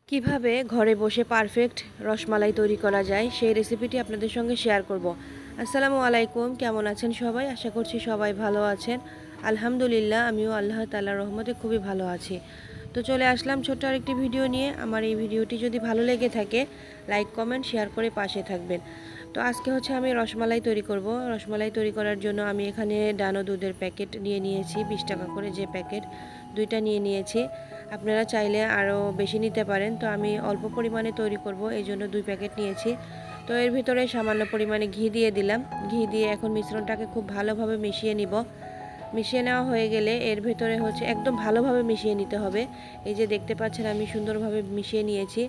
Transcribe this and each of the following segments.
কিভাবে ঘরে বসে পারফেক্ট রসমালাই তৈরি করা যায় সেই রেসিপিটি আপনাদের সঙ্গে শেয়ার করব। আসসালামু আলাইকুম, কেমন আছেন সবাই? আশা করছি সবাই ভালো আছেন। আলহামদুলিল্লাহ, আমিও আল্লাহ তাআলার রহমতে খুবই ভালো আছি। তো চলে আসলাম ছোট্ট আরেকটি ভিডিও নিয়ে। আমার এই ভিডিওটি যদি ভালো লেগে থাকে লাইক কমেন্ট শেয়ার করে পাশে থাকবেন। তো আজকে হচ্ছে আমি রসমালাই তৈরি করব। রসমালাই তৈরি করার জন্য আমি এখানে ডানো দুধের প্যাকেট নিয়ে নিয়েছি, 20 টাকা করে যে প্যাকেট, দুইটা নিয়ে নিয়েছি। আপনারা চাইলে আরও বেশি নিতে পারেন। তো আমি অল্প পরিমাণে তৈরি করব, এই জন্য 2 প্যাকেট নিয়েছি। তো এর ভিতরে সামান্য পরিমাণে ঘি দিয়ে দিলাম। ঘি দিয়ে এখন মিশ্রণটাকে খুব ভালোভাবে মিশিয়ে নিব। মিশিয়ে নেওয়া হয়ে গেলে এর ভেতরে হচ্ছে একদম ভালোভাবে মিশিয়ে নিতে হবে। এই যে দেখতে পাচ্ছেন আমি সুন্দরভাবে মিশিয়ে নিয়েছি।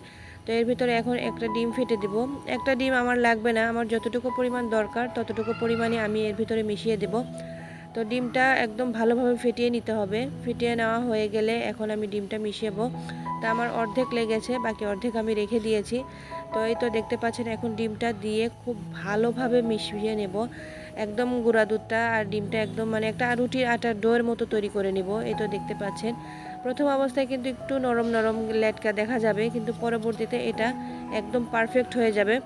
তো এর ভিতরে এখন একটা ডিম ফেটে দেব। একটা ডিম আমার লাগবে না, আমার যতটুকু পরিমাণ দরকার ততটুকু পরিমাণে আমি এর ভিতরে মিশিয়ে দেব। তো ডিমটা একদম ভালোভাবে ফেটিয়ে নিতে হবে। ফেটিয়ে নেওয়া হয়ে গেলে এখন আমি ডিমটা মিশিয়েব। তা আমার অর্ধেক লেগেছে, বাকি অর্ধেক আমি রেখে দিয়েছি। তো এই তো দেখতে পাচ্ছেন এখন ডিমটা দিয়ে খুব ভালোভাবে মিশিয়ে নেব। একদম গুঁড়া দুধটা আর ডিমটা একদম মানে একটা রুটির আটার ডোয়ের মতো তৈরি করে নেব। এই তো দেখতে পাচ্ছেন প্রথম অবস্থায় কিন্তু একটু নরম নরম লেটকা দেখা যাবে, কিন্তু পরবর্তীতে এটা একদম পারফেক্ট হয়ে যাবে।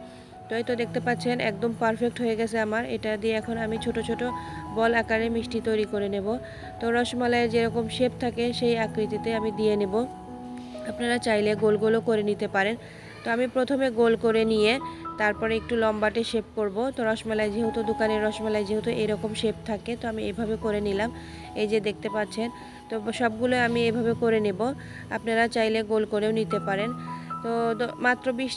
তো এই তো দেখতে পাচ্ছেন একদম পারফেক্ট হয়ে গেছে আমার। এটা দিয়ে এখন আমি ছোট ছোট বল আকারে মিষ্টি তৈরি করে নেব। তো রসমালাইয়ের যেরকম শেপ থাকে সেই আকৃতিতে আমি দিয়ে নেব। আপনারা চাইলে গোল গোলও করে নিতে পারেন। তো আমি প্রথমে গোল করে নিয়ে তারপরে একটু লম্বাটে শেপ করব। তো রসমালাই যেহেতু দোকানের রসমালাই যেহেতু এরকম শেপ থাকে, তো আমি এভাবে করে নিলাম। এই যে দেখতে পাচ্ছেন, তো সবগুলো আমি এভাবে করে নেব। আপনারা চাইলে গোল করেও নিতে পারেন। তো মাত্র 20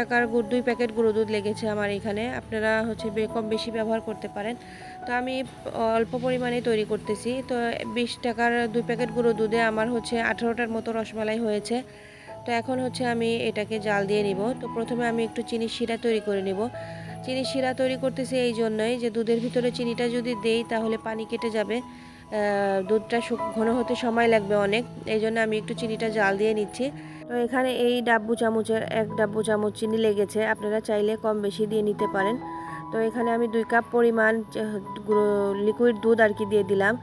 টাকার 2 প্যাকেট গুঁড়ো দুধ লেগেছে আমার এখানে। আপনারা হচ্ছে কম বেশি ব্যবহার করতে পারেন। তো আমি অল্প পরিমাণে তৈরি করতেছি। তো 20 টাকার 2 প্যাকেট গুঁড়ো দুধে আমার হচ্ছে 18টার মতো রসমালাই হয়েছে। তো এখন হচ্ছে আমি এটাকে জাল দিয়ে নিব। তো প্রথমে আমি একটু চিনির শিরা তৈরি করে নিব। চিনির শিরা তৈরি করতেছি এই জন্যই যে দুধের ভিতরে চিনিটা যদি দেই তাহলে পানি কেটে যাবে, দুধটা ঘন হতে সময় লাগবে অনেক। এই জন্য আমি একটু চিনিটা জাল দিয়ে নিচ্ছি। তো এখানে এই ডাব্বু চামচের 1 ডাব্বু চামচ চিনি লেগেছে, আপনারা চাইলে কম বেশি দিয়ে নিতে পারেন। তো এখানে আমি 2 কাপ পরিমাণ লিকুইড দুধ আর কি দিয়ে দিলাম।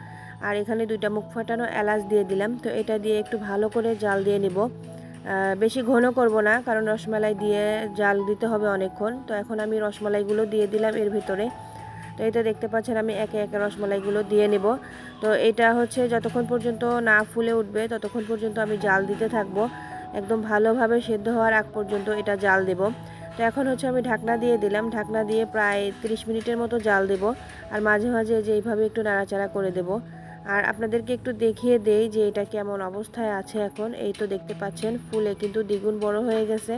আর এখানে 2টা মুখ ফাটানো এলাচ দিয়ে দিলাম। তো এটা দিয়ে একটু ভালো করে জাল দিয়ে নিব। বেশি ঘন করব না, কারণ রসমালাই দিয়ে জাল দিতে হবে অনেকক্ষণ। তো এখন আমি রসমালাইগুলো দিয়ে দিলাম এর ভিতরে। তো এটা দেখতে পাচ্ছেন আমি একে একে রসমালাইগুলো দিয়ে নেব। তো এটা হচ্ছে যতক্ষণ পর্যন্ত না ফুলে উঠবে ততক্ষণ পর্যন্ত আমি জাল দিতে থাকবো। একদম ভালোভাবে সেদ্ধ হওয়ার আগ পর্যন্ত এটা জাল দেব। তো এখন হচ্ছে আমি ঢাকনা দিয়ে দিলাম। ঢাকনা দিয়ে প্রায় 30 মিনিটের মতো জাল দেব। আর মাঝে মাঝে যে এইভাবে একটু নাড়াচাড়া করে দেব। আর আপনাদেরকে একটু দেখিয়ে দেই যে এটা কেমন অবস্থায় আছে এখন। এই তো দেখতে পাচ্ছেন ফুলে কিন্তু দ্বিগুণ বড় হয়ে গেছে।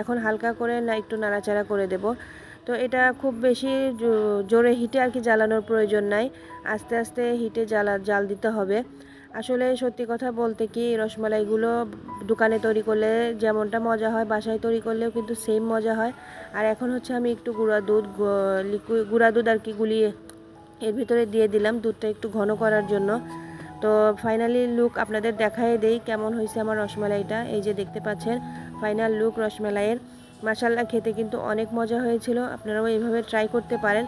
এখন হালকা করে একটু নাড়াচাড়া করে দেব। তো এটা খুব বেশি জোরে হিটে আর কি জ্বালানোর প্রয়োজন নাই, আস্তে আস্তে হিটে জাল দিতে হবে। আসলে সত্যি কথা বলতে কি, রসমালাইগুলো দোকানে তৈরি করলে যেমনটা মজা হয় বাসায় তৈরি করলেও কিন্তু সেম মজা হয়। আর এখন হচ্ছে আমি একটু গুঁড়া দুধ আর কি গুলিয়ে এর ভিতরে দিয়ে দিলাম, দুধটা একটু ঘন করার জন্য। তো ফাইনালি লুক আপনাদের দেখাই দেই কেমন হয়েছে আমার রসমালাইটা। এই যে দেখতে পাচ্ছেন ফাইনাল লুক রসমালাইয়ের। মাশাআল্লাহ, খেতে কিন্তু অনেক মজা হয়েছিল। আপনারাও এইভাবে ট্রাই করতে পারেন।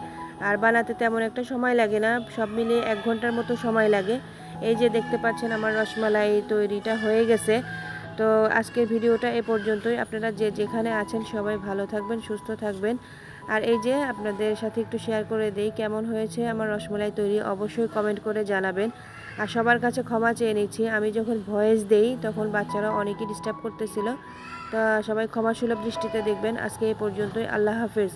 আর বানাতে তেমন একটা সময় লাগে না, সব মিলিয়ে 1 ঘন্টার মতো সময় লাগে। এই যে দেখতে পাচ্ছেন আমার রসমালাই তৈরিটা হয়ে গেছে। তো আজকের ভিডিওটা এ পর্যন্তই। আপনারা যে যেখানে আছেন সবাই ভালো থাকবেন, সুস্থ থাকবেন। আর এই যে আপনাদের সাথে একটু শেয়ার করে দেই কেমন হয়েছে আমার রসমালাই তৈরি, অবশ্যই কমেন্ট করে জানাবেন। আর সবার কাছে ক্ষমা চেয়ে নিচ্ছি, আমি যখন ভয়েস দেই তখন বাচ্চারা অনেকেই ডিস্টার্ব করতেছিল। তো সবাই ক্ষমাসুলভ দৃষ্টিতে দেখবেন। আজকে এই পর্যন্তই। আল্লাহ হাফেজ।